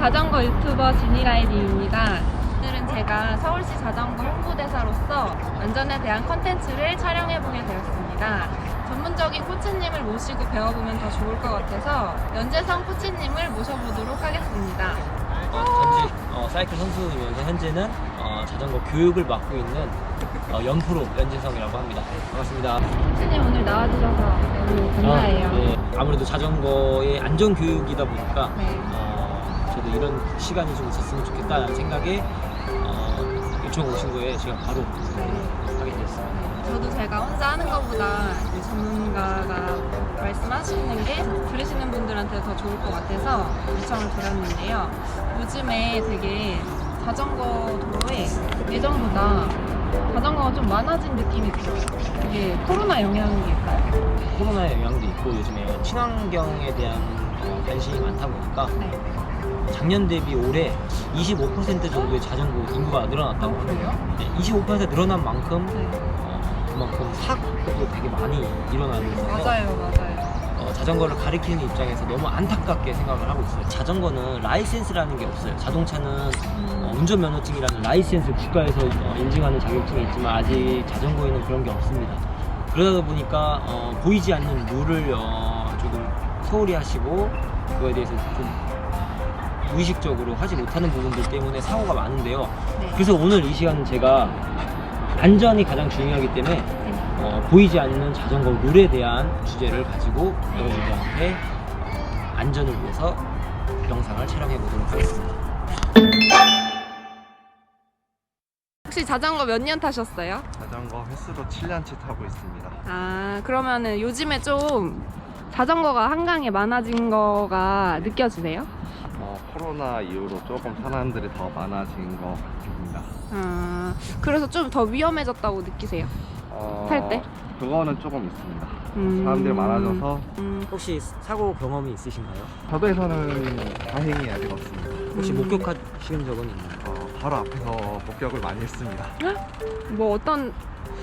자전거 유튜버 지니라이딩입니다. 오늘은 제가 서울시 자전거 홍보대사로서 안전에 대한 컨텐츠를 촬영해보게 되었습니다. 전문적인 코치님을 모시고 배워보면 더 좋을 것 같아서 연재성 코치님을 모셔보도록 하겠습니다. 전직 사이클 선수이면서 현재는 자전거 교육을 맡고 있는 연프로 연재성이라고 합니다. 반갑습니다. 코치님 오늘 나와주셔서 너무 감사해요. 네. 아무래도 자전거의 안전 교육이다 보니까 네. 저도 이런 시간이 좀 있었으면 좋겠다는 생각에 요청 오신 거에 제가 바로 하게 됐습니다. 저도 제가 혼자 하는 것보다 전문가가 말씀하시는 게 들으시는 분들한테 더 좋을 것 같아서 요청을 드렸는데요. 요즘에 되게 자전거 도로에 예전보다 자전거가 좀 많아진 느낌이 들어요. 이게 코로나 영향일까요? 코로나의 영향도 있고 요즘에 친환경에 대한 관심이 많다 보니까 네. 작년 대비 올해 25% 정도의 자전거 인구가 늘어났다고 합니다. 그래요? 25% 늘어난 만큼 네. 그만큼 사고도 되게 많이 일어나는 거예요. 맞아요. 자전거를 가리키는 입장에서 너무 안타깝게 생각을 하고 있어요. 자전거는 라이센스라는 게 없어요. 자동차는 운전면허증이라는 라이센스 국가에서 인증하는 자격증이 있지만 아직 자전거에는 그런 게 없습니다. 그러다 보니까 보이지 않는 룰을 조금 소홀히 하시고 그거에 대해서 좀 무의식적으로 하지 못하는 부분들 때문에 사고가 많은데요. 네. 그래서 오늘 이 시간은 제가 안전이 가장 중요하기 때문에 보이지 않는 자전거 룰에 대한 주제를 가지고 여러분들한테 안전을 위해서 영상을 촬영해 보도록 하겠습니다. 혹시 자전거 몇 년 타셨어요? 자전거 횟수로 7년치 타고 있습니다. 아, 그러면은 요즘에 좀 자전거가 한강에 많아진 거가 느껴지세요? 코로나 이후로 조금 사람들이 더 많아진 것 같습니다. 아, 그래서 좀 더 위험해졌다고 느끼세요? 탈 때? 그거는 조금 있습니다. 사람들이 많아져서 혹시 사고 경험이 있으신가요? 저도에서는 다행히 아직 없습니다. 혹시 목격하신 적은 있나요? 바로 앞에서 목격을 많이 했습니다. 뭐 어떤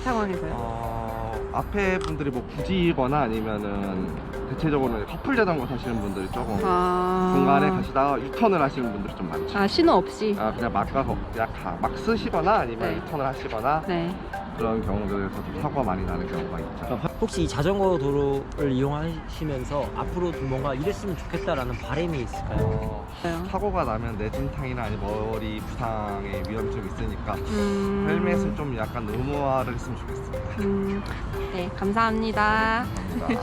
상황에서요? 앞에 분들이 뭐 부지거나 아니면은 대체적으로 커플 자전거 타시는 분들이 조금 중간에 가시다가 유턴을 하시는 분들이 좀 많죠. 아, 신호 없이? 그냥 막 쓰시거나 아니면 네. 유턴을 하시거나 네. 그런 경우들에서 좀 사고가 많이 나는 경우가 있죠. 혹시 이 자전거 도로를 이용하시면서 앞으로 좀 뭔가 이랬으면 좋겠다라는 바람이 있을까요? 사고가 나면 뇌진탕이나 아니면 머리 부상의 위험성이 있으니까 헬멧을 좀 약간 의무화를 했으면 좋겠습니다. 네, 감사합니다. 감사합니다.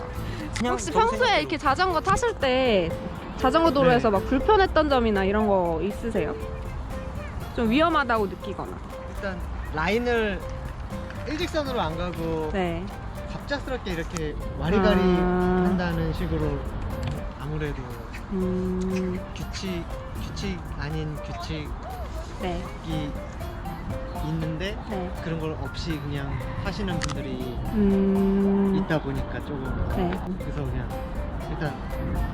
혹시 평소에 이렇게 자전거 타실 때 자전거 도로에서 막 불편했던 점이나 이런 거 있으세요? 좀 위험하다고 느끼거나. 일단 라인을 일직선으로 안 가고 네. 갑작스럽게 이렇게 와리가리 아. 한다는 식으로 아무래도 규칙 아닌 규칙이 네. 있는데 네. 그런 걸 없이 그냥 하시는 분들이 있다 보니까 조금 네. 그래서 그냥 일단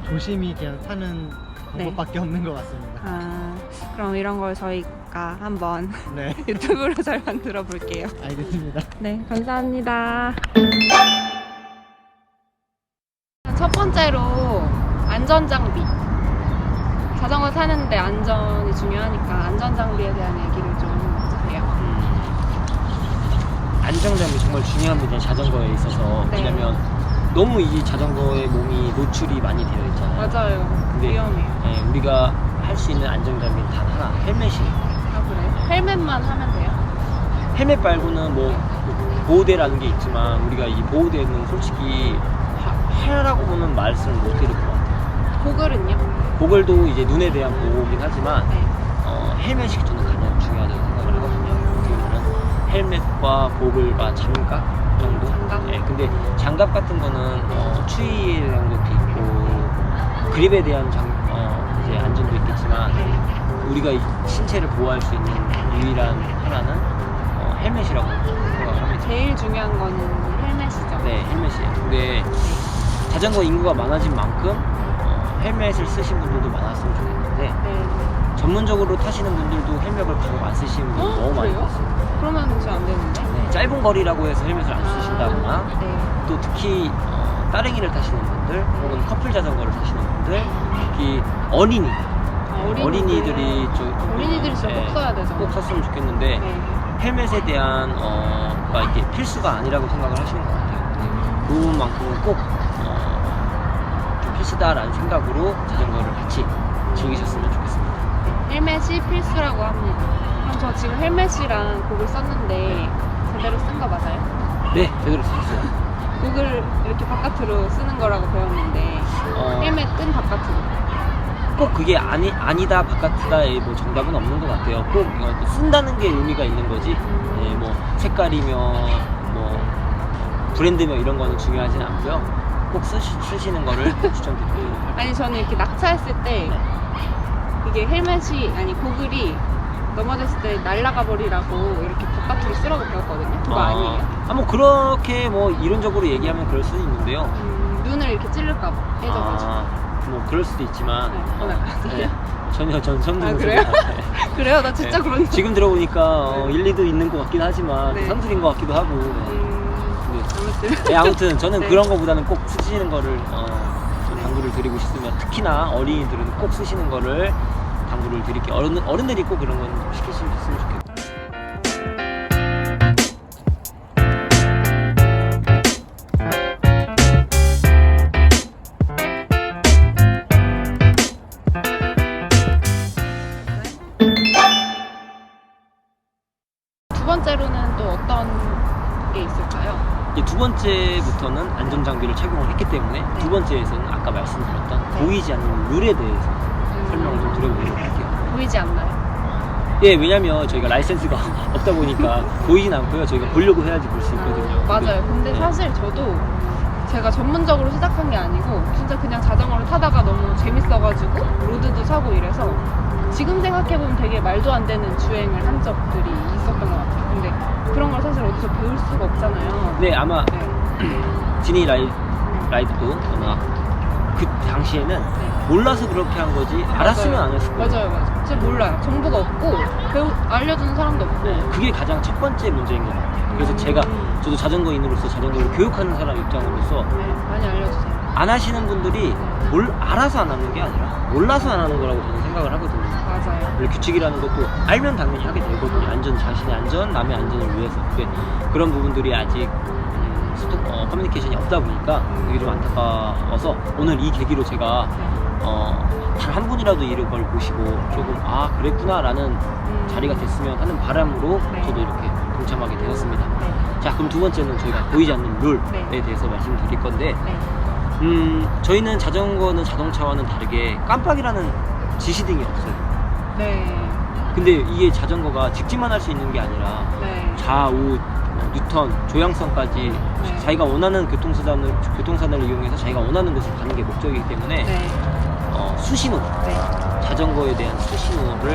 조심히 그냥 타는 방법밖에 없는 것 같습니다. 아, 그럼 이런 걸 저희가 한번 네, 유튜브로 잘 만들어 볼게요. 알겠습니다. 네, 감사합니다. 첫 번째로 안전장비. 자전거 타는데 안전이 중요하니까 안전장비에 대한 얘기를 좀 해주세요. 안전장비 정말 중요합니다. 자전거에 있어서. 네. 왜냐면 너무 이 자전거의 몸이 노출이 많이 되어 있잖아요. 맞아요. 근데 위험해요. 우리가 할 수 있는 안전장비는 단 하나, 헬멧이에요. 아, 그래요? 헬멧만 하면 돼요? 헬멧 말고는 뭐 보호대라는 게 있지만 우리가 이 보호대는 솔직히 하라고는 말씀을 못 드릴 것 같아요. 고글은요? 고글도 이제 눈에 대한 보호긴 하지만 네. 헬멧이 저는 가장 중요하다고 생각을 하거든요. 그러면 헬멧과 고글과 장갑 정도? 장갑? 네, 근데 장갑 같은 거는 추위에 대한 것도 있고 그립에 대한 이제 안전도 있겠지만 우리가 이 신체를 보호할 수 있는 유일한 하나는 헬멧이라고 생각을 합니다. 제일 중요한 거는 헬멧이죠. 네, 헬멧이에요. 근데 자전거 인구가 많아진 만큼 헬멧을 쓰신 분들도 많았으면 좋겠는데 네. 전문적으로 타시는 분들도 헬멧을 가족 안 쓰시는 분들 너무 많이 그래요? 봤어요. 그러면 진짜 안 되는데? 네, 짧은 거리라고 해서 헬멧을 안 쓰신다거나 네. 또 특히 따릉이를 타시는 분들 혹은 커플 자전거를 타시는 분들 특히 어린이 어린이들이 어린이들이 진짜 꼭 써야 되죠. 꼭 썼으면 좋겠는데 네. 헬멧에 대한 가 이게 필수가 아니라고 생각을 하시는 것 같아요. 그 부분만큼은 꼭 좀 필수다라는 생각으로 자전거를 같이 즐기셨으면 좋겠습니다. 헬멧이 필수라고 합니다. 그럼 저 지금 헬멧이랑 곡을 썼는데 제대로 쓴 거 맞아요? 네, 제대로 썼어요. 곡을 이렇게 바깥으로 쓰는 거라고 배웠는데 헬멧 끈 바깥으로. 꼭 그게 아니다 바깥이다의 뭐 정답은 없는 것 같아요. 꼭 쓴다는 게 의미가 있는 거지. 네, 뭐 색깔이며 뭐 브랜드며 이런 거는 중요하진 않고요. 꼭 쓰시는 거를 추천드리도록 할게요. 아니 저는 이렇게 낙차했을 때 이게 헬멧이 아니 고글이 넘어졌을 때 날아가 버리라고 이렇게 바깥으로 쓰라고 배웠거든요. 그거 아니에요? 뭐 그렇게 뭐 이론적으로 얘기하면 그럴 수는 있는데요. 눈을 이렇게 찔를까 봐 깨져가지고. 뭐 그럴 수도 있지만 네. 전혀 전 처음 듣는 그래요? 소리라. 네. 그래요? 나 진짜 그런 지금 들어보니까 일리도 있는 것 같긴 하지만 네. 상술인 것 같기도 하고. 아무튼 네, 아무튼 저는 네. 그런 거보다는 꼭 쓰시는 거를 좀 당부를 드리고 싶으면 특히나 어린이들은 꼭 쓰시는 거를 당부를 드릴게요. 어른들이 꼭 그런 건 시키시면 좋겠고. 두 번째로는 또 어떤 게 있을까요? 이제 두 번째부터는 안전장비를 착용을 했기 때문에 두 번째에서는 아까 말씀드렸던 보이지 않는 룰에 대해서 설명을 좀 드려보도록 할게요. 보이지 않나요? 예, 왜냐면 저희가 라이센스가 없다 보니까 보이진 않고요. 저희가 보려고 해야지 볼 수 있거든요. 맞아요. 근데 네. 사실 저도 제가 전문적으로 시작한 게 아니고 진짜 그냥 자전거를 타다가 너무 재밌어가지고 로드도 사고 이래서 지금 생각해보면 되게 말도 안 되는 주행을 한 적들이 있었던 것 같아요. 근데 그런 걸 사실 어디서 배울 수가 없잖아요. 네, 아마 네. 지니 라이드도 아마 그 당시에는 몰라서 그렇게 한 거지 알았으면 안 했을 거예요. 맞아요. 진짜 몰라요. 정보가 없고 알려주는 사람도 없고. 그게 가장 첫 번째 문제인 것 같아요. 그래서 저도 자전거인으로서 자전거를 교육하는 사람 입장으로서 네, 많이 알려주세요. 안 하시는 분들이 알아서 안 하는 게 아니라 몰라서 안 하는 거라고 저는 생각을 하거든요. 맞아요. 규칙이라는 것도 알면 당연히 하게 되거든요. 자신의 안전, 남의 안전을 위해서. 근데 그런 부분들이 아직 커뮤니케이션이 없다 보니까 그게 좀 안타까워서 오늘 이 계기로 제가 단 한 분이라도 이런 걸 보시고 조금 그랬구나 라는 자리가 됐으면 하는 바람으로 네. 저도 이렇게 동참하게 되었습니다. 네. 자, 그럼 두 번째는 저희가 보이지 않는 룰에 네. 대해서 말씀드릴 건데 네. 저희는 자전거는 자동차와는 다르게 깜빡이라는 지시등이 없어요. 네. 근데 이게 자전거가 직진만 할 수 있는 게 아니라 네. 좌우, 뉴턴, 조향성까지 네. 자기가 원하는 교통수단을 이용해서 자기가 원하는 곳을 가는 게 목적이기 때문에 네. 수신호, 네. 자전거에 대한 수신호를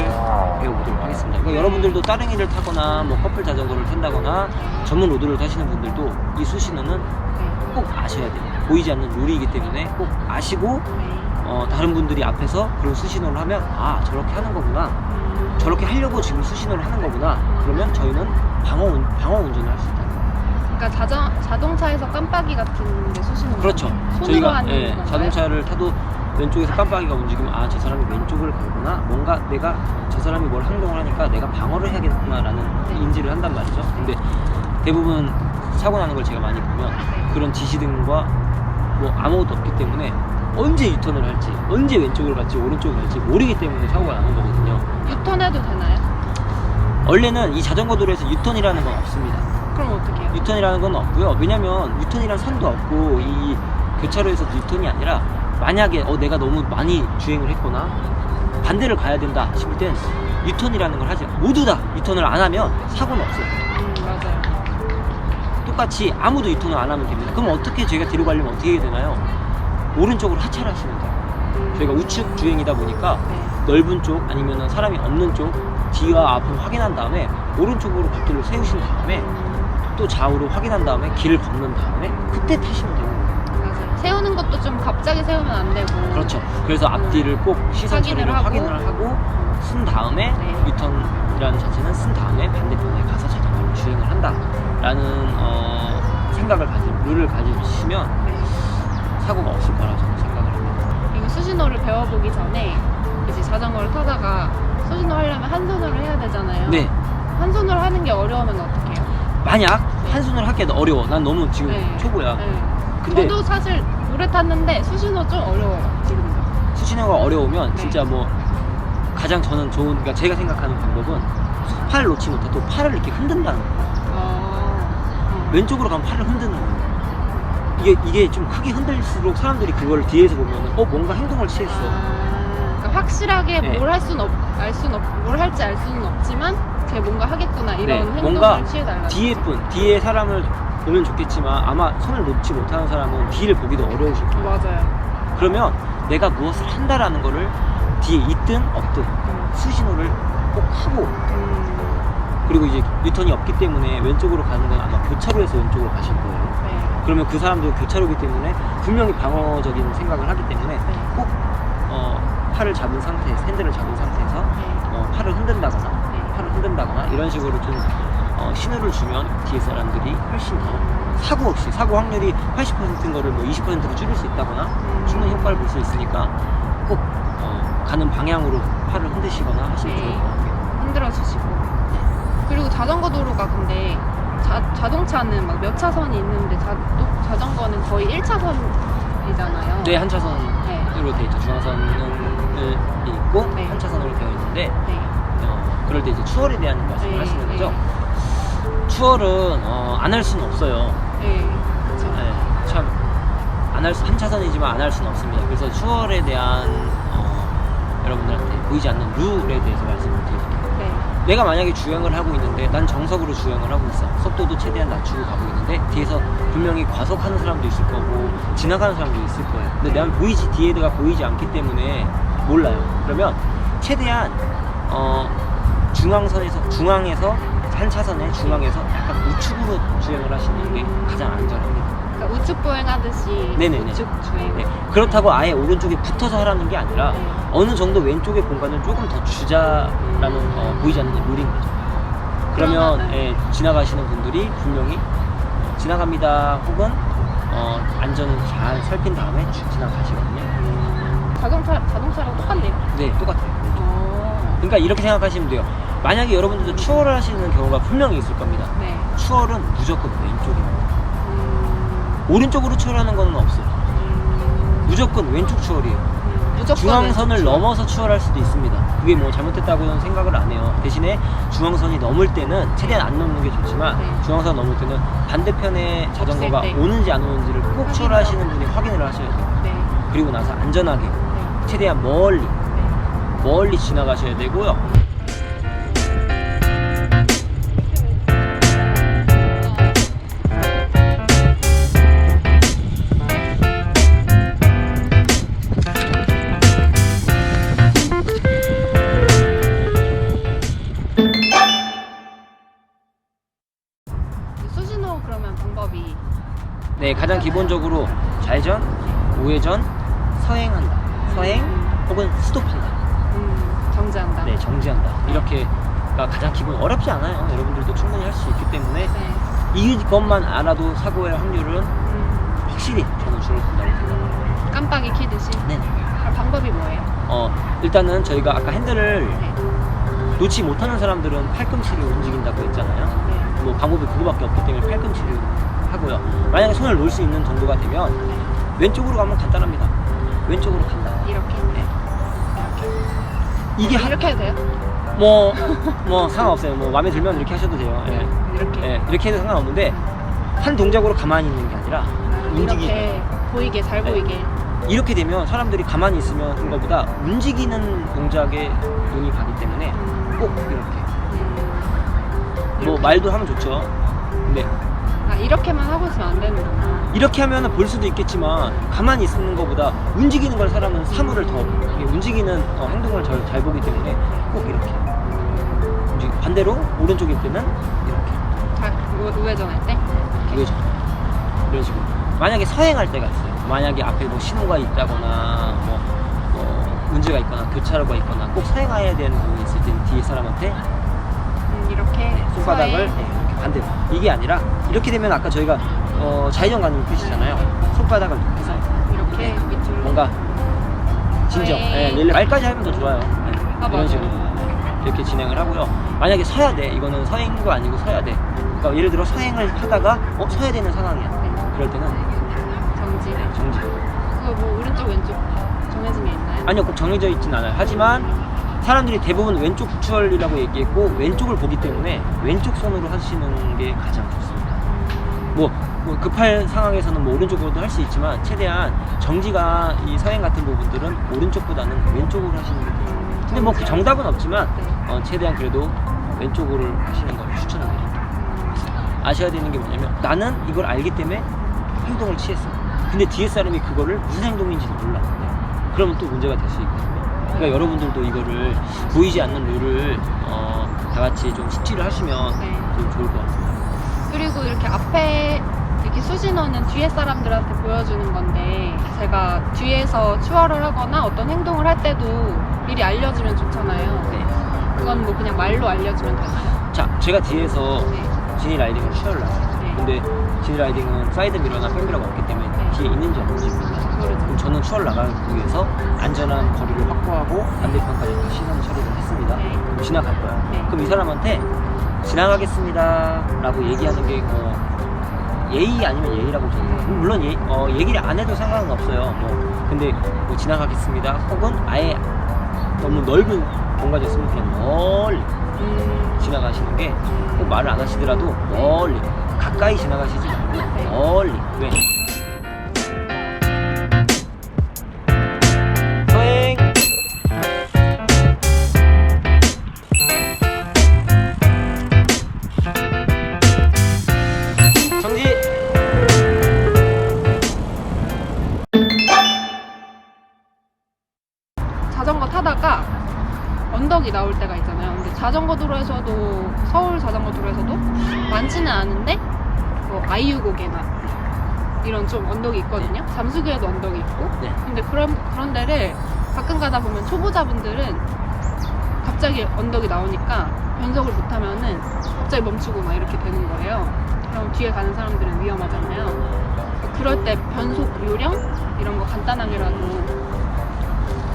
배워보도록 하겠습니다. 그러니까 여러분들도 따릉이를 타거나 뭐 커플 자전거를 탄다거나 전문 로드를 타시는 분들도 이 수신호는 네. 꼭 아셔야 돼요. 보이지 않는 룰이기 때문에 꼭 아시고 네. 다른 분들이 앞에서 그런 수신호를 하면 저렇게 하는 거구나, 저렇게 하려고 지금 수신호를 하는 거구나, 그러면 저희는 방어 운전을 할 수 있다. 그러니까 자동차에서 깜빡이 같은 게 수신호. 그렇죠. 손으로 저희가 하는 건가요? 자동차를 타도 왼쪽에서 깜빡이가 움직이면 저 사람이 왼쪽을 가구나, 뭔가 내가 저 사람이 뭘 행동을 하니까 내가 방어를 해야겠구나라는 네. 인지를 한단 말이죠. 근데 대부분 사고 나는 걸 제가 많이 보면 그런 지시등과 뭐 아무것도 없기 때문에 언제 유턴을 할지, 언제 왼쪽을 갈지 오른쪽을 갈지 모르기 때문에 사고가 나는 거거든요. 유턴해도 되나요? 원래는 이 자전거 도로에서 유턴이라는 건 없습니다. 그럼 어떻게 해요? 유턴이라는 건 없고요. 왜냐면 유턴이란 선도 없고 이 교차로에서 유턴이 아니라 만약에 내가 너무 많이 주행을 했거나 반대를 가야 된다 싶을 땐 유턴이라는 걸 하죠. 모두 다 유턴을 안 하면 사고는 없어요. 맞아요. 똑같이 아무도 유턴을 안 하면 됩니다. 그럼 어떻게 저희가 뒤로 가려면 어떻게 해야 되나요? 오른쪽으로 하차를 하시면 돼요. 저희가 우측 주행이다 보니까 네. 넓은 쪽 아니면 사람이 없는 쪽 뒤와 앞을 확인한 다음에 오른쪽으로 바퀴를 세우신 다음에 또 좌우로 확인한 다음에 길을 걷는 다음에 그때 타시면 돼요. 맞아요. 세우는 것도 좀 갑자기 세우면 안 되고. 그렇죠. 그래서 앞뒤를 꼭 시선 처리를 확인을 하고 쓴 다음에 네. 유턴이라는 자체는 쓴 다음에 반대편에 가서 자전거를 주행을 한다라는 룰을 가지시면 네. 사고가 없을 거라 저는 생각을 합니다. 그리고 수신호를 배워보기 전에 이제 자전거를 타다가 수신호 하려면 한 손으로 해야 되잖아요. 네. 한 손으로 하는 게 어려우면 어떡해요? 만약 한 손으로 하기도 어려워. 난 너무 지금 네. 초보야. 네. 근데 저도 사실 오래 탔는데 수신호 좀 어려워요, 지금도. 수신호가 어려우면 네. 진짜 뭐 가장 저는 좋은, 그러니까 제가 생각하는 방법은 팔을 놓지 못해도 팔을 이렇게 흔든다는 거예요. 왼쪽으로 가면 팔을 흔드는 거예요. 이게 좀 크게 흔들릴수록 사람들이 그걸 뒤에서 보면 뭔가 행동을 취했어. 그러니까 확실하게 네. 뭘 할 수는 뭘 할지 알 수는 없지만 제가 뭔가 하겠구나 이런 네, 행동을 뭔가 취해달라. 뒤에 사람을 보면 좋겠지만 아마 손을 놓지 못하는 사람은 뒤를 보기도 어려우실 거예요. 맞아요. 그러면 내가 무엇을 한다라는 거를 뒤에 있든 없든 수신호를 꼭 하고, 그리고 이제 유턴이 없기 때문에 왼쪽으로 가는 건 아마 교차로에서 왼쪽으로 가실 거예요. 네. 그러면 그 사람도 교차로이기 때문에 분명히 방어적인 생각을 하기 때문에 네. 꼭 팔을 잡은 상태에서, 핸들을 잡은 상태에서 네. 팔을 흔든다거나 네. 팔을 흔든다거나 이런 식으로 좀 신호를 주면 뒤에 사람들이 훨씬 더 사고 확률이 80%인 거를 뭐 20%로 줄일 수 있다거나 충분히 효과를 볼 수 있으니까 꼭 가는 방향으로 팔을 흔드시거나 하시면 네. 좋을 것 같아요. 흔들어 주시고. 그리고 자전거 도로가 근데 자동차는 막 몇 차선이 있는데 자전거는 거의 1차선이잖아요. 네, 한 차선으로 네. 되어 있죠. 중앙선은 있고 네. 한 차선으로 되어 있는데 네. 그럴 때 이제 추월에 대한 말씀을 네, 하시는 네. 거죠. 추월은 안 할 수는 없어요. 네. 그렇죠. 네, 참 한 차선이지만 안 할 수는 없습니다. 그래서 추월에 대한 여러분들한테 보이지 않는 룰에 대해서 말씀을 드릴게요. 네. 내가 만약에 주행을 하고 있는데 난 정석으로 주행을 하고 있어. 속도도 최대한 낮추고 가고 있는데 뒤에서 분명히 과속하는 사람도 있을 거고 지나가는 사람도 있을 거예요. 근데 난 뒤에가 보이지 않기 때문에 몰라요. 그러면 최대한 중앙에서 한 차선에 중앙에서 약간 우측으로 주행을 하시는 게 가장 안전합니다. 그러니까 우측 보행하듯이 네네네. 우측 주행. 네. 그렇다고 아예 오른쪽에 붙어서 하라는 게 아니라 네. 어느 정도 왼쪽의 공간을 조금 더 주자라는 보이지 않는 룰인 거죠. 그러면 그러면은- 지나가시는 분들이 분명히 지나갑니다 혹은 안전을 잘 살핀 다음에 지나가시거든요. 자동차랑 똑같네요. 네, 똑같아요. 어. 그러니까 이렇게 생각하시면 돼요. 만약에 여러분들도 추월을 하시는 경우가 분명히 있을 겁니다. 네. 추월은 무조건 왼쪽입니다. 오른쪽으로 추월하는 건 없어요. 무조건 왼쪽 추월이에요. 무조건 중앙선을 왼쪽 넘어서 추월할 수도 있습니다. 그게 뭐 잘못됐다고는 생각을 안 해요. 대신에 중앙선이 넘을 때는 최대한 안 넘는 게 좋지만 네. 중앙선 넘을 때는 반대편에 자전거가 없을 때. 오는지 안 오는지를 꼭 확인을 추월하시는 하고. 분이 확인을 하셔야 돼요. 네. 그리고 나서 안전하게 네. 최대한 멀리 지나가셔야 되고요. 수신호 그러면 방법이 네, 가장 기본적으로 좌회전, 우회전, 서행한다. 서행 혹은 스톱한다. 정지한다. 네, 정지한다. 이렇게가 가장 기본, 어렵지 않아요. 여러분들도 충분히 할 수 있기 때문에 네. 이것만 알아도 사고의 확률은 확실히 저는 줄어든다고 생각합니다. 깜빡이 키듯이. 네. 그럼 방법이 뭐예요? 일단은 저희가 아까 핸들을 네. 놓지 못하는 사람들은 팔꿈치를 움직인다고 했잖아요. 네. 뭐 방법이 그거밖에 없기 때문에 팔꿈치를 하고요. 만약에 손을 놓을 수 있는 정도가 되면 왼쪽으로 가면 간단합니다. 왼쪽으로 간다. 이렇게. 네. 이게 이렇게 해도 돼요? 뭐 상관없어요. 뭐 마음에 들면 이렇게 하셔도 돼요. 예. 이렇게. 예, 이렇게 해도 상관없는데 한 동작으로 가만히 있는 게 아니라 움직이게. 이렇게 보이게 잘 네. 보이게. 이렇게 되면 사람들이 가만히 있으면 한 것보다 움직이는 동작에 눈이 가기 때문에 꼭 이렇게. 뭐 말도 하면 좋죠. 근데 이렇게만 하고 있으면 안 되는구나. 이렇게 하면 볼 수도 있겠지만 가만히 있는 것보다 움직이는 걸 사람은 사물을 더 움직이는 행동을 잘 보기 때문에 꼭 이렇게. 반대로 오른쪽일 때는 이렇게. 우회전할 때? 우회전. 이런 식으로. 만약에 서행할 때가 있어요. 만약에 앞에 뭐 신호가 있다거나 뭐 문제가 있거나 교차로가 있거나 꼭 서행해야 되는 부분이 있을 때는 뒤에 사람한테 이렇게 손바닥을 서행. 이렇게 반대로. 이게 아니라 이렇게 되면 아까 저희가 좌회전 가는 뜻이잖아요. 손바닥을 해서 이렇게 밑으로 뭔가 진정. 네. 릴레이 말까지 하면 더 좋아요. 아, 이런 맞아요. 식으로 이렇게 진행을 하고요. 만약에 서야 돼. 이거는 서행도 아니고 서야 돼. 그러니까 예를 들어 서행을 하다가 서야 되는 상황이야. 그럴 때는 정지. 정지. 그거 뭐 오른쪽 왼쪽 정해진 게 있나요? 아니요, 꼭 정해져 있진 않아요. 하지만 사람들이 대부분 왼쪽 추월이라고 얘기했고 왼쪽을 보기 때문에 왼쪽 손으로 하시는 게 가장 좋습니다. 뭐 급할 상황에서는 뭐 오른쪽으로도 할 수 있지만 최대한 정지가 이 서행 같은 부분들은 오른쪽보다는 왼쪽으로 하시는 게 돼요. 근데 뭐 그 정답은 없지만 네. 최대한 그래도 왼쪽으로 하시는 걸 추천을 드립니다. 아셔야 되는 게 뭐냐면 나는 이걸 알기 때문에 행동을 취했어. 근데 뒤에 사람이 그거를 무슨 행동인지도 몰라. 그러면 또 문제가 될 수 있거든요. 그러니까 여러분들도 이거를 보이지 않는 룰을 다 같이 좀 숙지를 하시면 네. 좀 좋을 것 같습니다. 그리고 이렇게 앞에 이렇게 수신호는 뒤에 사람들한테 보여주는 건데 제가 뒤에서 추월을 하거나 어떤 행동을 할 때도 미리 알려주면 좋잖아요. 네. 그건 뭐 그냥 말로 알려주면 되나요? 자, 제가 뒤에서 네. 지니 라이딩을 추월을 하죠. 네. 근데 지니 라이딩은 사이드 미러나 백미러가 없기 때문에 네. 뒤에 있는지 없는지 몰라요. 모르죠. 그럼 저는 추월 나가기 위해서 안전한 거리를 확보하고 반대편까지 다 시선 처리를 했습니다. 네. 그럼 지나갈 거야. 네. 그럼 이 사람한테 지나가겠습니다 라고 얘기하는 게 예의 아니면 예의라고 저는 물론 얘기를 안 해도 상관은 없어요. 근데 뭐 지나가겠습니다 혹은 아예 너무 넓은 공간이었으면 그냥 멀리 지나가시는 게 꼭 말을 안 하시더라도 멀리 가까이 지나가시지 말고 네. 멀리. 왜? 서행. 정지. 자전거 타다가 언덕이 나올 때가 있잖아요. 근데 자전거 도로에서도 서울 자전거 도로에서도 많지는 않은데 뭐 아이유곡에나 이런 좀 언덕이 있거든요. 잠수교에도 언덕이 있고. 네. 근데 그런 데를 가끔 가다 보면 초보자분들은 갑자기 언덕이 나오니까 변속을 못하면은 갑자기 멈추고 막 이렇게 되는 거예요. 그럼 뒤에 가는 사람들은 위험하잖아요. 그럴 때 변속 요령 이런 거 간단하게라도.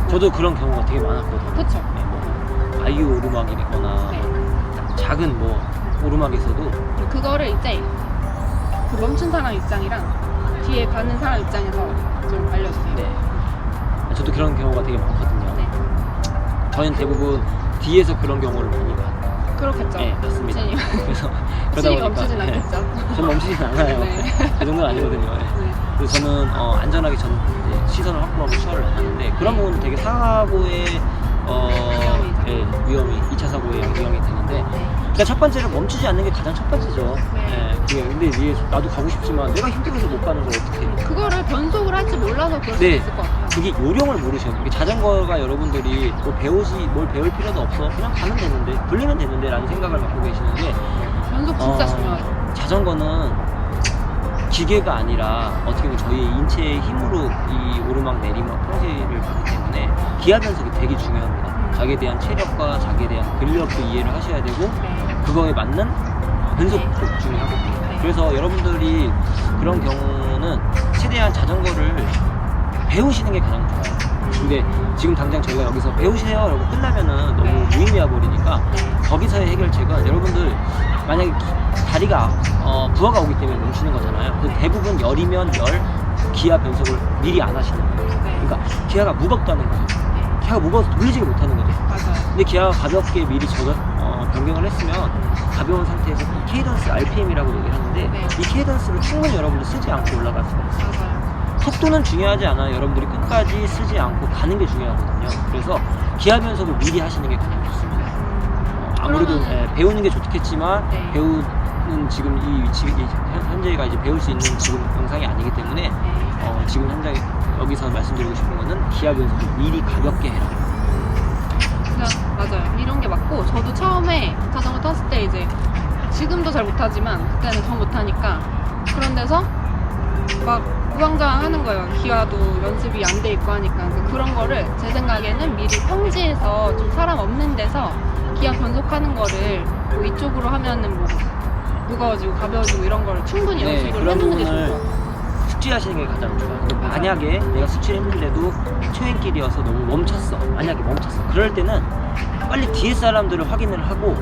저도 그런 경우가 되게 많았거든요. 그쵸? 네, 뭐 아이유 오르막이거나 네. 작은 뭐 오르막에서도 그거를 이제 그 멈춘 사람 입장이랑 뒤에 가는 사람 입장에서 좀 알려주세요. 네. 저도 그런 경우가 되게 많거든요. 네. 저희는 대부분 뒤에서 그런 경우를 많이 봐요. 그렇겠죠. 네, 맞습니다. 혹시 그래서 혹시 멈추진 않겠죠? 저는 멈추진 않아요. 네. 그 정도는 아니거든요. 네. 네. 그래서 저는 안전하게 이제 시선을 확보하고 추월을 안 하는데 그런 부분은 되게 사고의 위험이 2차 사고의 영향이 되는데 그러니까 첫 번째는 멈추지 않는 게 가장 첫 번째죠. 네. 근데 이게 나도 가고 싶지만 내가 힘들어서 못 가는 걸 어떻게 해. 그거를 변속을 할지 몰라서 그럴 네. 수 있을 것 같아요. 그게 요령을 모르셔요. 이게 자전거가 여러분들이 뭘 배울 필요도 없어. 그냥 가면 되는데, 돌리면 되는데 라는 생각을 갖고 계시는데 변속 진짜 중요하죠. 자전거는 기계가 아니라 어떻게 보면 저희의 인체의 힘으로 이 오르막 내리막 평지를 가기 때문에 기아 변속이 되게 중요합니다. 자기에 대한 체력과 자기에 대한 근력도 이해를 하셔야 되고 네. 그거에 맞는 변속도 중요하거든요. 그래서 여러분들이 그런 경우는 최대한 자전거를 배우시는 게 가장 좋아요. 근데 지금 당장 저희가 여기서 배우세요 라고 끝나면은 너무 네. 무의미해 버리니까 네. 거기서의 해결책은 여러분들 만약에 다리가 부하가 오기 때문에 멈추는 거잖아요. 그 대부분 열이면 열 기아 변속을 미리 안 하시는 거예요. 네. 그러니까 기아가 무겁다는 거죠. 네. 기아가 무거워서 돌리지를 못하는 거죠. 맞아요. 근데 기아가 가볍게 미리 변경을 했으면 가벼운 상태에서 이 케이던스 RPM이라고 얘기를 하는데 네. 이 케이던스를 충분히 여러분들 쓰지 않고 올라갈 수가 있어요. 맞아요. 속도는 중요하지 않아요. 여러분들이 끝까지 쓰지 않고 가는 게 중요하거든요. 그래서 기아 변속을 미리 하시는 게 가장 좋습니다. 아무래도 그러면은- 배우는 게 좋겠지만 네. 배우는 지금 이 위치 현재가 이제 배울 수 있는 지금 영상이 아니기 때문에 네. 지금 현재 여기서 말씀드리고 싶은 거는 기아 변속을 미리 가볍게 해라. 맞아요. 이런 게 맞고 저도 처음에 자전거 탔을 때 이제 지금도 잘 못하지만 그때는 더 못하니까 그런 데서 막 우왕좌왕 하는 거예요. 기아도 연습이 안 돼 있고 하니까 그런 거를 제 생각에는 미리 평지에서 좀 사람 없는 데서 기아 변속하는 거를 뭐 이쪽으로 하면은 뭐 무거워지고 가벼워지고 이런 거를 충분히 네, 연습을 그런 해놓는 게 부분을 좋을 것 같아요. 숙지하시는 게 가장 좋아요. 그리고 만약에 내가 숙지를 했는데도 초행길이어서 너무 멈췄어. 만약에 멈췄어. 그럴 때는 빨리 뒤에 사람들을 확인을 하고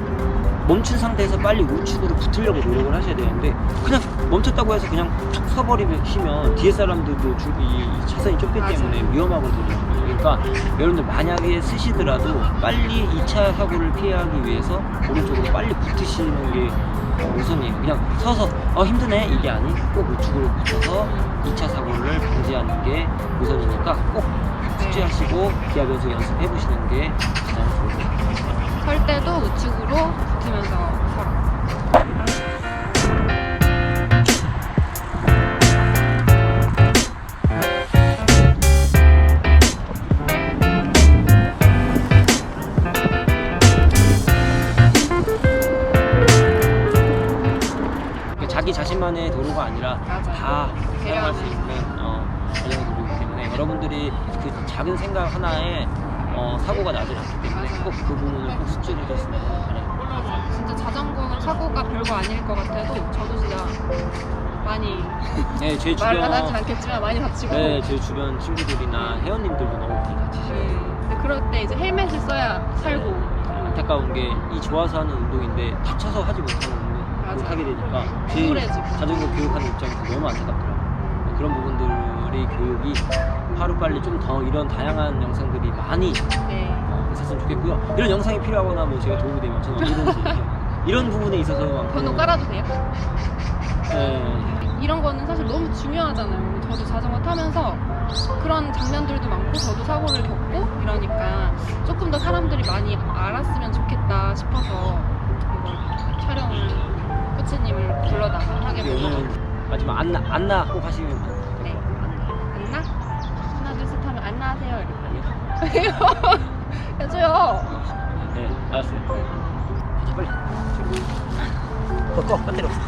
멈춘 상태에서 빨리 우측으로 붙으려고 노력을 하셔야 되는데 그냥 멈췄다고 해서 그냥 툭 서버리시면 뒤에 사람들도 이 차선이 좁기 때문에 위험하거든요. 그러니까 여러분들 만약에 쓰시더라도 빨리 2차 사고를 피하기 위해서 오른쪽으로 빨리 붙으시는 게 우선이에요. 그냥 서서 힘드네 이게 아닌 꼭 우측으로 붙어서 2차 사고를 방지하는 게 우선이니까 꼭 숙지하시고 기아 변속 연습해 보시는 게 가장 좋을 것 같아요. 설 때도 우측으로 붙으면서 서라. 자기 자신만의 도로가 아니라 맞아. 다 사용할 수 있는 자전거 도로이기 때문에 여러분들이 그 작은 생각 하나에 사고가 나지 않기 때문에 맞아. 꼭 그 부분을 꼭 숙지를 해줬으면 바랍니다. 진짜 자전거는 사고가 별거 아닐 것 같아도 저도 진짜 많이 네, 제 주변 말은 하지 않겠지만 많이 다치고 네, 제 주변 친구들이나 회원님들도 너무 많이 다치시고 근데 그럴 때 이제 헬멧을 써야 살고 안타까운 게 이 좋아서 하는 운동인데 다쳐서 하지 못하는 운동 맞아. 못하게 되니까 제 우울해지고. 자전거 교육하는 입장에서 너무 안타깝더라고요. 그런 부분들의 교육이 하루빨리 좀 더 이런 다양한 영상들이 많이 네. 있었으면 좋겠고요. 이런 영상이 필요하거나 뭐 제가 도움이 되면 저는 언제든지 이런 부분에 있어서만큼 번호 깔아도 돼요? 네, 이런 거는 사실 너무 중요하잖아요. 저도 자전거 타면서 그런 장면들도 많고 저도 사고를 겪고 이러니까 조금 더 사람들이 많이 알았으면 좋겠다 싶어서 이걸 촬영을 코치님을 불러다가 하게 된 오늘 거거든요. 마지막 안나 꼭 하시면 돼요. 네. 안나? 하나 둘 셋 하면 안나하세요 이렇게 해줘요. 네, 알았어요. 가자, 빨리. 꺼, 배터리 없어.